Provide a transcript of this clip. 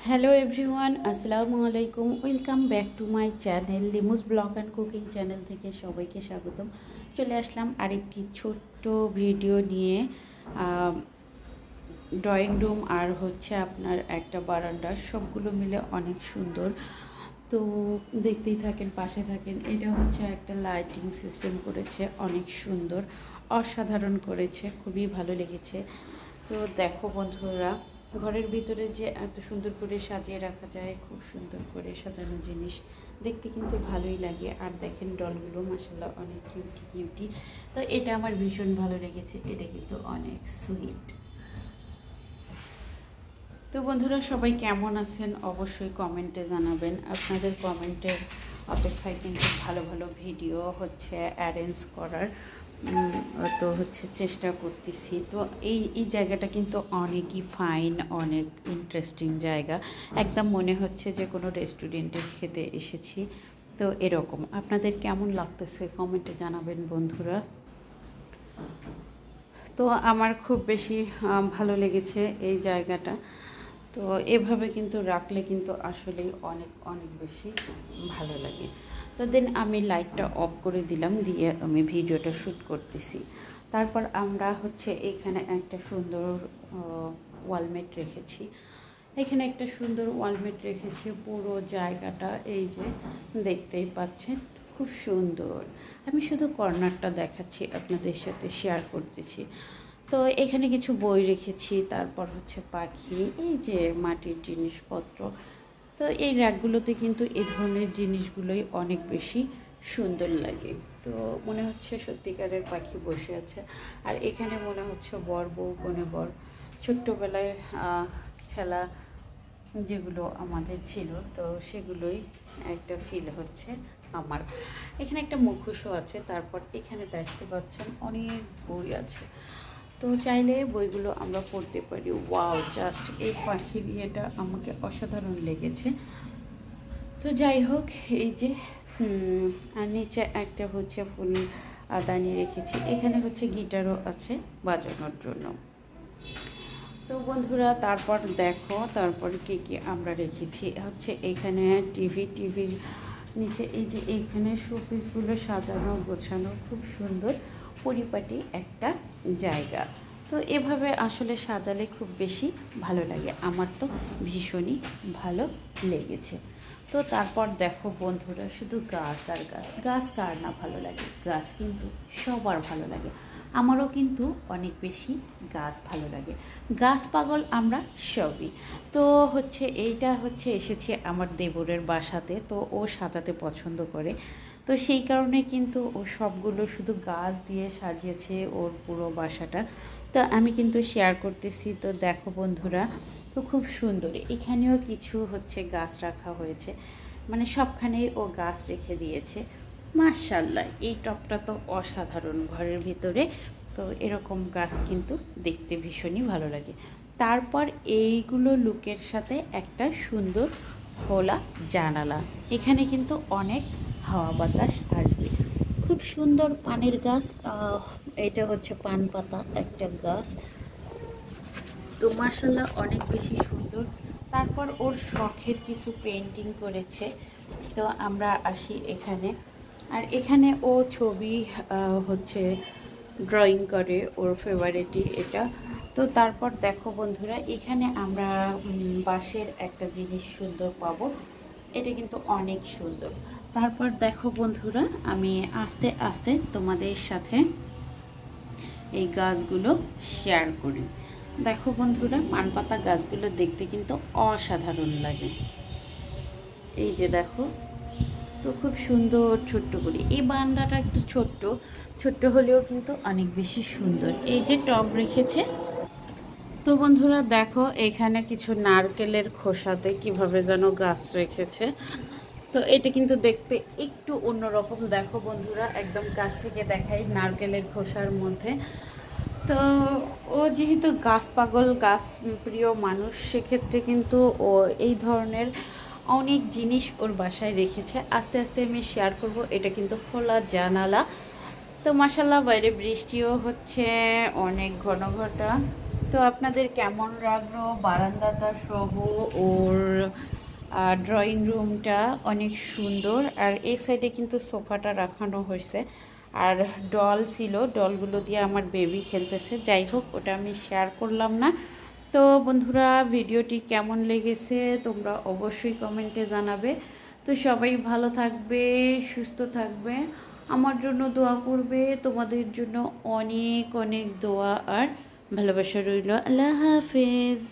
Hello everyone, আসসালামু আলাইকুম। Welcome back to my channel লিমুস blog and cooking channel থেকে সবাইকে স্বাগতম। চলে আসলাম আরেকটি ছোট্ট ভিডিও নিয়ে। ড্রয়িং রুম আর হচ্ছে আপনার একটা বারান্দা, সবগুলো মিলে অনেক সুন্দর। তো দেখতেই থাকেন, পাশে থাকেন। এটা হচ্ছে একটা লাইটিং সিস্টেম করেছে, অনেক সুন্দর, অসাধারণ করেছে, খুবই ভালো লেগেছে। তো দেখো বন্ধুরা, ঘরের ভিতরে যে এত সুন্দর করে সাজিয়ে রাখা যায়, খুব সুন্দর করে সাজানো জিনিস দেখতে কিন্তু ভালোই লাগে। আর দেখেন ডলগুলো মাশাআল্লাহ অনেক কিউটি কিউটি। তো এটা আমার ভীষণ ভালো লেগেছে, এটা কিন্তু অনেক সুইট। তো বন্ধুরা, সবাই কেমন আছেন অবশ্যই কমেন্টে জানাবেন। আপনাদের কমেন্টের অপেক্ষায় কিন্তু ভালো ভালো ভিডিও হচ্ছে অ্যারেঞ্জ করার তো হচ্ছে চেষ্টা করতেছি। তো এই জায়গাটা কিন্তু অনেকই ফাইন, অনেক ইন্টারেস্টিং জায়গা। একদম মনে হচ্ছে যে কোনো রেস্টুরেন্টে খেতে এসেছি। তো এরকম আপনাদের কেমন লাগতেছে কমেন্টে জানাবেন বন্ধুরা। তো আমার খুব বেশি ভালো লেগেছে এই জায়গাটা। তো এভাবে কিন্তু রাখলে কিন্তু আসলেই অনেক অনেক বেশি ভালো লাগে। তো দেন আমি লাইটটা অফ করে দিলাম, দিয়ে আমি ভিডিওটা শ্যুট করতেছি। তারপর আমরা হচ্ছে এখানে একটা সুন্দর ওয়ালমেট রেখেছি। এখানে একটা সুন্দর ওয়ালমেট রেখেছি। পুরো জায়গাটা এই যে দেখতেই পাচ্ছেন, খুব সুন্দর। আমি শুধু কর্নারটা দেখাচ্ছি, আপনাদের সাথে শেয়ার করতেছি। তো এখানে কিছু বই রেখেছি, তারপর হচ্ছে পাখি, এই যে মাটির জিনিসপত্র। তো এই র্যাকগুলোতে কিন্তু এই ধরনের জিনিসগুলোই অনেক বেশি সুন্দর লাগে। তো মনে হচ্ছে সত্যিকারের পাখি বসে আছে। আর এখানে মনে হচ্ছে বর বউ, কনে বর ছোট্টবেলায় খেলা যেগুলো আমাদের ছিল, তো সেগুলোই একটা ফিল হচ্ছে আমার। এখানে একটা মুখোশও আছে। তারপর এখানে দেখতে পাচ্ছেন অনেক বই আছে। তো চাইলে বইগুলো আমরা পড়তে পারি। ওয়াও, জাস্ট এই পাখির ইয়েটা আমাকে অসাধারণ লেগেছে। তো যাই হোক, এই যে আর নিচে একটা হচ্ছে ফুল দানি রেখেছি। এখানে হচ্ছে গিটারও আছে বাজানোর জন্য। তো বন্ধুরা, তারপর দেখো তারপর কি কি আমরা রেখেছি হচ্ছে এখানে টিভির নিচে এই যে এখানে শোপিসগুলো সাজানো গোছানো, খুব সুন্দর পরিপাটি একটা জায়গা। তো এভাবে আসলে সাজালে খুব বেশি ভালো লাগে, আমার তো ভীষণই ভালো লেগেছে। তো তারপর দেখো বন্ধুরা, শুধু গাছ আর গাছ, গাছ কার না ভালো লাগে? গাছ কিন্তু সবার ভালো লাগে। আমারও কিন্তু অনেক বেশি গাছ ভালো লাগে। গাছ পাগল আমরা সবই। তো হচ্ছে এইটা হচ্ছে এসেছে আমার দেবরের বাসাতে, তো ও সাজাতে পছন্দ করে। তো সেই কারণে কিন্তু ও সবগুলো শুধু গাছ দিয়ে সাজিয়েছে ওর পুরো বাসাটা। তো আমি কিন্তু শেয়ার করতেছি। তো দেখো বন্ধুরা, তো খুব সুন্দর। এখানেও কিছু হচ্ছে গাছ রাখা হয়েছে, মানে সবখানেই ও গাছ রেখে দিয়েছে। মাশাআল্লাহ, এই টপটা তো অসাধারণ ঘরের ভিতরে। তো এরকম গাছ কিন্তু দেখতে ভীষণই ভালো লাগে। তারপর এইগুলো লুকের সাথে একটা সুন্দর খোলা জানালা, এখানে কিন্তু অনেক হাওয়া বাতাস আসবে। খুব সুন্দর পানের গাছ, এটা হচ্ছে পান পাতা একটা গাছ। তো মাশাআল্লাহ অনেক বেশি সুন্দর। তারপর ওর শখের কিছু পেন্টিং করেছে। তো আমরা আসি এখানে, আর এখানে ও ছবি হচ্ছে ড্রয়িং করে, ওর ফেভারিটই এটা। তো তারপর দেখো বন্ধুরা, এখানে আমরা বাঁশের একটা জিনিস সুন্দর পাবো, এটা কিন্তু অনেক সুন্দর। তারপর দেখো বন্ধুরা, আমি আস্তে আস্তে তোমাদের সাথে এই গাছগুলো শেয়ার করি। দেখো বন্ধুরা, পানপাতা গাছগুলো দেখতে কিন্তু অসাধারণ লাগে। এই যে দেখো, তো খুব সুন্দর ছোট্ট করে এই বারান্দাটা একটু ছোট্ট হলেও কিন্তু অনেক বেশি সুন্দর। এই যে টব রেখেছে। তো বন্ধুরা দেখো, এখানে কিছু নারকেলের খোসাতে কিভাবে যেন গাছ রেখেছে। তো এটা কিন্তু দেখতে একটু অন্যরকম। দেখো বন্ধুরা, একদম কাছ থেকে দেখাই, নারকেলের খোসার মধ্যে। তো ও যেহেতু গাছ পাগল, গাছ প্রিয় মানুষ, সেক্ষেত্রে কিন্তু ও এই ধরনের অনেক জিনিস ওর বাসায় রেখেছে। আস্তে আস্তে আমি শেয়ার করব। এটা কিন্তু খোলা জানালা। তো মাশাআল্লাহ বাইরে বৃষ্টিও হচ্ছে অনেক ঘন ঘটা। তো আপনাদের কেমন লাগলো বারান্দাটা সহ ওর ড্রয়িং রুমটা? অনেক সুন্দর। আর এই সাইডে কিন্তু সোফাটা রাখানো হয়েছে, আর ডল ছিল, ডলগুলো দিয়ে আমার বেবি খেলতেছে। যাই হোক, ওটা আমি শেয়ার করলাম না। তো বন্ধুরা, ভিডিওটি কেমন লেগেছে তোমরা অবশ্যই কমেন্টে জানাবে। তো সবাই ভালো থাকবে, সুস্থ থাকবে, আমার জন্য দোয়া করবে। তোমাদের জন্য অনেক অনেক দোয়া আর ভালোবাসা রইল। আল্লাহ হাফেজ।